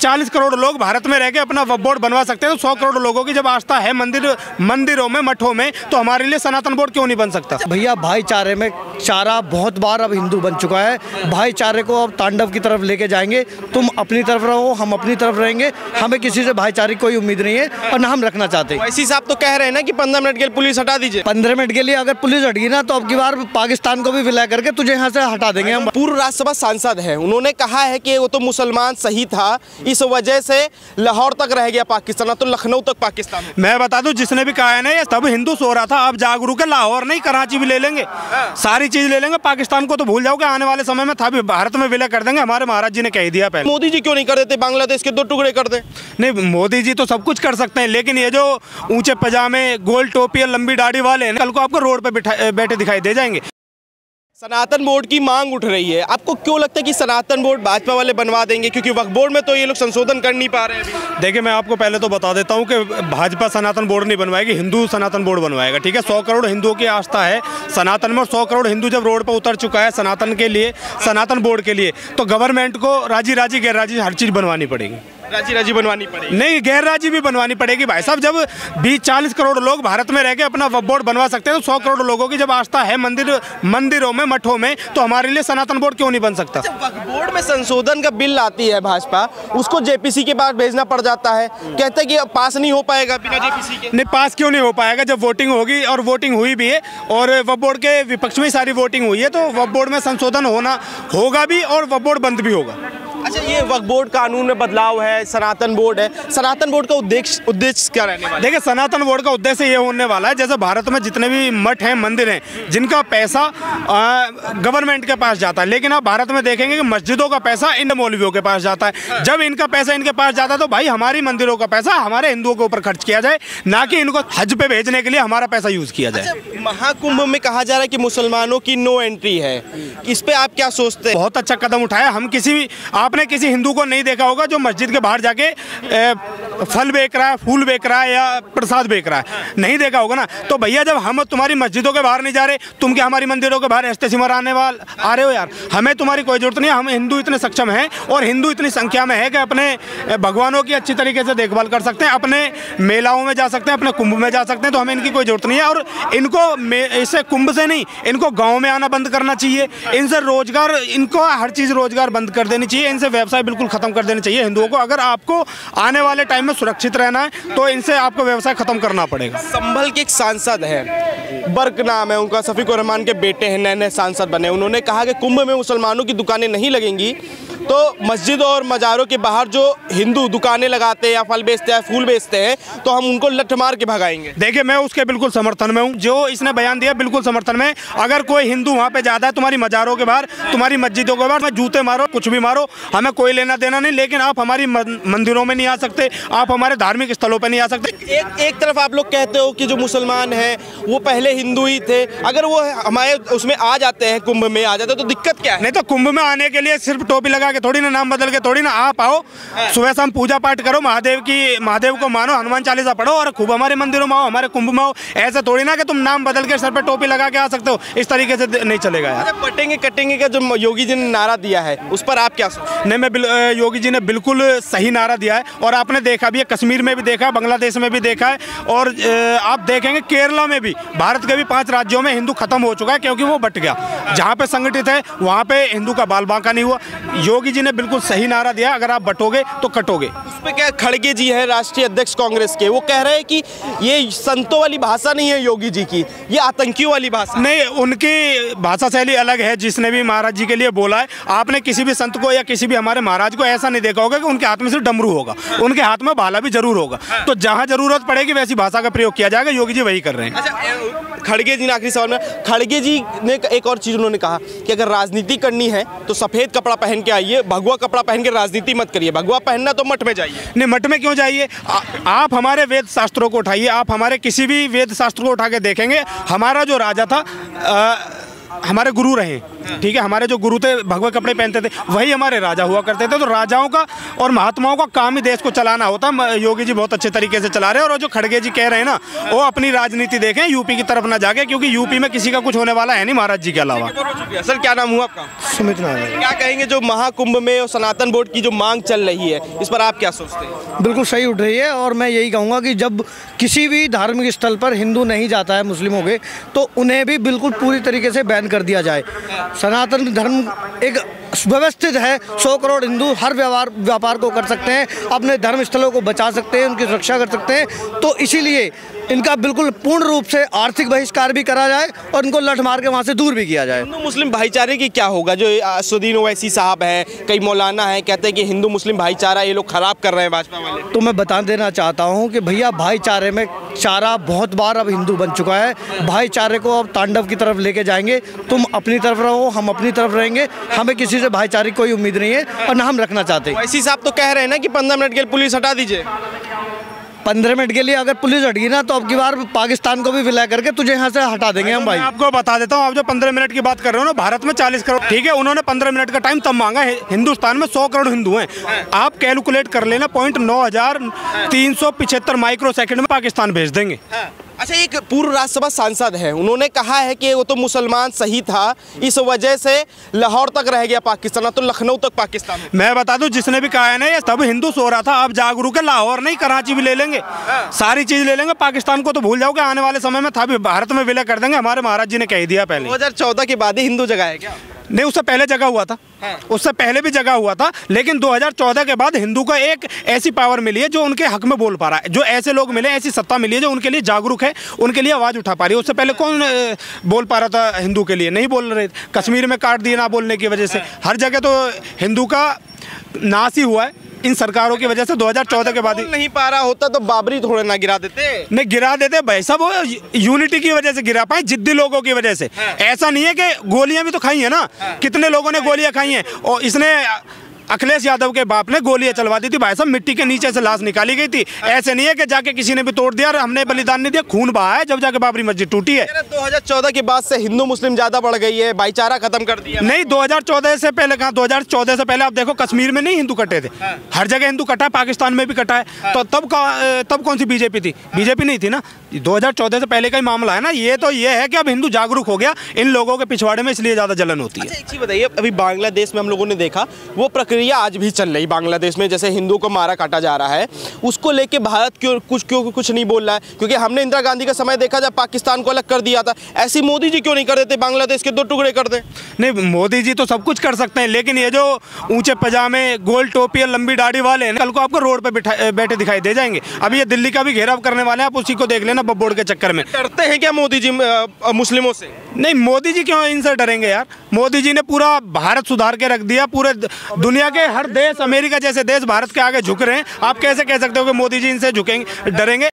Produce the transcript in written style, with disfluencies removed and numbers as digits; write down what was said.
20-40 करोड़ लोग भारत में रह के अपना वक्फ बोर्ड बनवा सकते हैं, तो 100 करोड़ लोगों की जब आस्था है मंदिरों में, मठों में, तो हमारे लिए सनातन बोर्ड क्यों नहीं बन सकता? भैया भाईचारे में चारा बहुत बार अब हिंदू बन चुका है। भाईचारे को अब तांडव की तरफ लेके जाएंगे। तुम अपनी तरफ रहो, हम अपनी तरफ रहेंगे। हमें किसी से भाईचारे की कोई उम्मीद नहीं है और ना हम रखना चाहते। वैसी साहब तो कह रहे हैं ना कि 15 मिनट के लिए पुलिस हटा दीजिए। 15 मिनट के लिए अगर पुलिस हट गई ना तो अब की बार पाकिस्तान को भी विलय करके तुझे यहाँ से हटा देंगे हम। पूर्व राज्यसभा सांसद है, उन्होंने कहा है कि वो तो मुसलमान सही था, इस वजह से लाहौर तक रह गया पाकिस्तान, तो लखनऊ तक पाकिस्तान। मैं बता दूं, जिसने भी कहा है ना, ये तब हिंदू सो रहा था। अब जागरूक है, लाहौर नहीं कराची भी ले लेंगे, सारी चीज ले लेंगे। पाकिस्तान को तो भूल जाओगे, आने वाले समय में था भी भारत में विलय कर देंगे। हमारे महाराज जी ने कह दिया पहले। मोदी जी क्यों नहीं कर देते, बांग्लादेश के 2 टुकड़े कर दे? नहीं, मोदी जी तो सब कुछ कर सकते हैं, लेकिन ये जो ऊंचे पजामे, गोल टोपी और लंबी दाढ़ी वाले हैं, कल को आपको रोड पे बैठे दिखाई दे जाएंगे। सनातन बोर्ड की मांग उठ रही है, आपको क्यों लगता है कि सनातन बोर्ड भाजपा वाले बनवा देंगे? क्योंकि वक्फ बोर्ड में तो ये लोग संशोधन कर नहीं पा रहे हैं अभी। देखिए, मैं आपको पहले तो बता देता हूं कि भाजपा सनातन बोर्ड नहीं बनवाएगी, हिंदू सनातन बोर्ड बनवाएगा। ठीक है, 100 करोड़ हिंदुओं की आस्था है सनातन में, और 100 करोड़ हिंदू जब रोड पर उतर चुका है सनातन के लिए, सनातन बोर्ड के लिए, तो गवर्नमेंट को राजी राजी गैर राजी हर चीज़ बनवानी पड़ेगी। राजी राजी बनवानी पड़ेगी? नहीं, गैर राजी भी बनवानी पड़ेगी भाई साहब। जब 20-40 करोड़ लोग भारत में रह के अपना वक्फ बोर्ड बनवा सकते हैं, तो 100 करोड़ लोगों की जब आस्था है मंदिरों में, मठों में, तो हमारे लिए सनातन बोर्ड क्यों नहीं बन सकता? वक्फ बोर्ड में संशोधन का बिल आती है भाजपा, उसको जेपीसी के पास भेजना पड़ जाता है, कहते हैं कि पास नहीं हो पाएगा बिना जेपीसी के। नहीं, पास क्यों नहीं हो पाएगा? जब वोटिंग होगी, और वोटिंग हुई भी है, और वक्फ बोर्ड के विपक्ष में सारी वोटिंग हुई है, तो वक्फ बोर्ड में संशोधन होगा भी, और वक्फ बोर्ड बंद भी होगा। अच्छा, ये वक्फ बोर्ड कानून में बदलाव है, सनातन बोर्ड है, सनातन बोर्ड का उद्देश्य क्या रहने वाला है? देखिए, सनातन बोर्ड का उद्देश्य ये होने वाला है, जैसे भारत में जितने भी मठ हैं, मंदिर हैं, जिनका पैसा गवर्नमेंट के पास जाता है, लेकिन आप भारत में देखेंगे कि मस्जिदों का पैसा इन मौलवियों के पास जाता है। जब इनका पैसा इनके पास जाता है, तो भाई हमारी मंदिरों का पैसा हमारे हिंदुओं के ऊपर खर्च किया जाए, ना कि इनको हज पे भेजने के लिए हमारा पैसा यूज किया जाए। अच्छा, महाकुंभ में कहा जा रहा है कि मुसलमानों की नो एंट्री है, इस पे आप क्या सोचते हैं? बहुत अच्छा कदम उठाया। आपने किसी हिंदू को नहीं देखा होगा जो मस्जिद के बाहर जाके फल बेच रहा है, फूल बेच रहा है, या प्रसाद बेच रहा है, नहीं देखा होगा ना। तो भैया, जब हम तुम्हारी मस्जिदों के बाहर नहीं जा रहे, तुम क्या हमारी मंदिरों के बाहर ऐसे सिमर आ रहे हो यार? हमें तुम्हारी कोई जरूरत नहीं है। हम हिंदू इतने सक्षम हैं, और हिंदू इतनी संख्या में है कि अपने भगवानों की अच्छी तरीके से देखभाल कर सकते हैं, अपने मेलाओं में जा सकते हैं, अपने कुंभ में जा सकते हैं, तो हमें इनकी कोई जरूरत नहीं है। और इनको इसे कुंभ से नहीं, इनको गाँव में आना बंद करना चाहिए। इनसे रोजगार, इनको हर चीज़ रोजगार बंद कर देनी चाहिए। इनसे व्यवसाय बिल्कुल खत्म कर देना चाहिए हिंदुओं को। अगर आपको आने वाले टाइम में सुरक्षित रहना है, तो इनसे आपको व्यवसाय खत्म करना पड़ेगा। संभल के एक सांसद है, बर्क नाम है उनका, शफीकुर रहमान के बेटे हैं, नए सांसद बने। उन्होंने कहा कि कुंभ में मुसलमानों की दुकानें नहीं लगेंगी, तो मस्जिद और मज़ारों के बाहर जो हिंदू दुकानें लगाते हैं, या फल बेचते हैं, फूल बेचते हैं, तो हम उनको लठ मार के भगाएंगे। देखिए, मैं उसके बिल्कुल समर्थन में हूँ, जो इसने बयान दिया बिल्कुल समर्थन में। अगर कोई हिंदू वहाँ पे ज़्यादा है, तुम्हारी मज़ारों के बाहर, तुम्हारी मस्जिदों के बाहर, जूते मारो, कुछ भी मारो, हमें कोई लेना देना नहीं, लेकिन आप हमारी मंदिरों में नहीं आ सकते, आप हमारे धार्मिक स्थलों पर नहीं आ सकते। एक तरफ आप लोग कहते हो कि जो मुसलमान हैं वो पहले हिंदू ही थे, अगर वो हमारे उसमें आ जाते हैं, कुंभ में आ जाते हैं, तो दिक्कत क्या है? नहीं, तो कुंभ में आने के लिए सिर्फ टोपी लगा के थोड़ी ना, नाम बदल के थोड़ी ना आप आओ। सुबह शाम पूजा पाठ करो, महादेव को मानो, हनुमान चालीसा पढ़ो, और खूब हमारे मंदिरों में आओ, हमारे कुंभ में आओ। ऐसा थोड़ी ना कि तुम नाम बदल के सर पे टोपी लगा के आ सकते हो, इस तरीके से नहीं चलेगा यार। पटेंगे कटेंगे का जो योगी जी ने नारा दिया है, उस पर आप क्या सोचते? नहीं, योगी जी ने बिल्कुल सही नारा दिया है, और आपने देखा भी है, कश्मीर में भी देखा है, बांग्लादेश में भी देखा है, और आप देखेंगे केरला में भी, भारत के भी 5 राज्यों में हिंदू खत्म हो चुका है, क्योंकि वो बट गया। जहाँ पे संगठित है वहाँ पे हिंदू का बाल बांका नहीं हुआ। योगी जी ने बिल्कुल सही नारा दिया, अगर आप बटोगे तो कटोगे। उस पर क्या, खड़गे जी है राष्ट्रीय अध्यक्ष कांग्रेस के, वो कह रहे हैं कि ये संतों वाली भाषा नहीं है योगी जी की, ये आतंकियों वाली भाषा। नहीं, उनकी भाषा शैली अलग है। जिसने भी महाराज जी के लिए बोला है, आपने किसी भी संत को या किसी भी हमारे महाराज को ऐसा नहीं देखा होगा कि उनके हाथ में सिर्फ डमरू होगा, उनके हाथ में भाला भी जरूर होगा। तो जहाँ जरूरत पड़ेगी वैसी भाषा का प्रयोग किया जाएगा, योगी जी वही कर रहे हैं। अच्छा, खड़गे जी ने आखिरी सवाल में, खड़गे जी ने एक और चीज़ उन्होंने कहा कि अगर राजनीति करनी है तो सफ़ेद कपड़ा पहन के आइए, भगवा कपड़ा पहन के राजनीति मत करिए, भगवा पहनना तो मठ में जाइए। नहीं, मठ में क्यों जाइए? आप हमारे वेद शास्त्रों को उठाइए, आप हमारे किसी भी वेद शास्त्र को उठा के देखेंगे, हमारा जो राजा था, हमारे गुरु रहे ठीक है, हमारे जो गुरु थे भगवे कपड़े पहनते थे, वही हमारे राजा हुआ करते थे। तो राजाओं का और महात्माओं का काम ही देश को चलाना होता है। योगी जी बहुत अच्छे तरीके से चला रहे हैं। और जो खड़गे जी कह रहे हैं ना, वो अपनी राजनीति देखें, यूपी की तरफ ना जाके, क्योंकि यूपी में किसी का कुछ होने वाला है नहीं महाराज जी के अलावा। सर क्या नाम हुआ आपका? सुमित नारायण। क्या कहेंगे जो महाकुंभ में और सनातन बोर्ड की जो मांग चल रही है, इस पर आप क्या सोचते हैं? बिल्कुल सही उठ रही है। और मैं यही कहूँगा कि जब किसी भी धार्मिक स्थल पर हिंदू नहीं जाता है मुस्लिमों के, तो उन्हें भी बिल्कुल पूरी तरीके से बैन कर दिया जाए। सनातन धर्म एक व्यवस्थित है। 100 करोड़ हिंदू हर व्यापार को कर सकते हैं, अपने धर्म स्थलों को बचा सकते हैं, उनकी सुरक्षा कर सकते हैं। तो इसीलिए इनका बिल्कुल पूर्ण रूप से आर्थिक बहिष्कार भी करा जाए और इनको लठ मार के वहाँ से दूर भी किया जाए। हिंदू मुस्लिम भाईचारे की क्या होगा? जो असदुद्दीन ओवैसी साहब हैं, कई मौलाना हैं, कहते हैं कि हिंदू मुस्लिम भाईचारा ये लोग खराब कर रहे हैं भाजपा वाले। तो मैं बता देना चाहता हूँ कि भैया भाईचारे में चारा बहुत बार अब हिंदू बन चुका है। भाईचारे को अब तांडव की तरफ लेके जाएंगे। तुम अपनी तरफ रहो, हम अपनी तरफ रहेंगे। हमें किसी से भाईचारे की कोई उम्मीद नहीं है और ना हम रखना चाहते। ओवैसी साहब तो कह रहे हैं ना कि 15 मिनट के लिए पुलिस हटा दीजिए। 15 मिनट के लिए अगर पुलिस हट गई ना, तो अब की बार पाकिस्तान को भी विलय करके तुझे यहाँ से हटा देंगे हम भाई। मैं आपको बता देता हूँ, आप जो 15 मिनट की बात कर रहे हो ना, भारत में 40 करोड़, ठीक है, उन्होंने 15 मिनट का टाइम तब मांगा है। हिंदुस्तान में 100 करोड़ हिंदू हैं। आप कैलकुलेट कर लेना, 9.9375 माइक्रो सेकंड में पाकिस्तान भेज देंगे। अच्छा, एक पूर्व राज्यसभा सांसद है, उन्होंने कहा है कि वो तो मुसलमान सही था, इस वजह से लाहौर तक रह गया पाकिस्तान, तो लखनऊ तक पाकिस्तान। मैं बता दूं, जिसने भी कहा है ना, ये सब हिंदू सो रहा था। आप जागरूक है, लाहौर नहीं कराची भी ले लेंगे, सारी चीज ले लेंगे। पाकिस्तान को तो भूल जाओगे, आने वाले समय में था भी भारत में विलय कर देंगे। हमारे महाराज जी ने कह दिया पहले। 2014 के बाद ही हिंदू जगह है क्या? नहीं, उससे पहले जगह हुआ था। उससे पहले भी जगह हुआ था, लेकिन 2014 के बाद हिंदू को एक ऐसी पावर मिली है जो उनके हक में बोल पा रहा है। जो ऐसे लोग मिले, ऐसी सत्ता मिली है जो उनके लिए जागरूक है, उनके लिए आवाज़ उठा पा रही है। उससे पहले कौन बोल पा रहा था हिंदू के लिए? नहीं बोल रहे। कश्मीर में काट दिए ना बोलने की वजह से। हर जगह तो हिंदू का नाश ही हुआ है इन सरकारों की वजह से। 2014 के बाद नहीं पा रहा होता तो बाबरी थोड़े ना गिरा देते। नहीं गिरा देते भाई साहब, वो यूनिटी की वजह से गिरा पाए, जिद्दी लोगों की वजह से। ऐसा नहीं है कि गोलियां भी तो खाई है ना, कितने लोगों ने गोलियां खाई हैं। और इसने अखिलेश यादव के बाप ने गोलियां चलवा दी थी भाई साहब, मिट्टी के नीचे से लाश निकाली गई थी। ऐसे नहीं है कि जाके किसी ने भी तोड़ दिया और हमने बलिदान नहीं दिया, खून बहा है जब जाके बाबरी मस्जिद टूटी है। 2014 के बाद से हिंदू मुस्लिम ज्यादा बढ़ गई है, भाईचारा खत्म कर दिया। नहीं, 2014 से पहले कहाँ? 2014 से पहले आप देखो, कश्मीर में नहीं हिंदू कटे थे, हर जगह हिंदू कटा है, पाकिस्तान में भी कटा है। तो तब कौन सी बीजेपी थी? बीजेपी नहीं थी ना। 2014 से पहले का ही मामला है ना। ये तो ये है कि अब हिंदू जागरूक हो गया, इन लोगों के पिछवाड़े में, इसलिए ज्यादा जलन होती है। एक चीज बताइए, अभी बांग्लादेश में हम लोगों ने देखा, वो प्रक्रिया आज भी चल रही बांग्लादेश में, जैसे हिंदू को मारा काटा जा रहा है, उसको लेके भारत क्यों कुछ नहीं बोल रहा है? क्योंकि हमने इंदिरा गांधी का समय देखा जब पाकिस्तान को अलग कर दिया था। ऐसी मोदी जी क्यों नहीं कर देते, बांग्लादेश के 2 टुकड़े कर दे? नहीं, मोदी जी तो सब कुछ कर सकते हैं, लेकिन ये जो ऊंचे पजामे, गोल टोपी और लंबी दाढ़ी वाले हैं, कल को आपको रोड पे बैठे दिखाई दे जाएंगे। अभी ये दिल्ली का भी घेराव करने वाले हैं, आप उसी को देख लेना बब्बोड़ के चक्कर में। डरते हैं क्या मोदी जी मुस्लिमों से? नहीं, मोदी जी क्यों इनसे डरेंगे यार? मोदी जी ने पूरा भारत सुधार के रख दिया। पूरे दुनिया के हर देश, अमेरिका जैसे देश भारत के आगे झुक रहे हैं। आप कैसे कह सकते हो कि मोदी जी इनसे झुकेंगे, डरेंगे?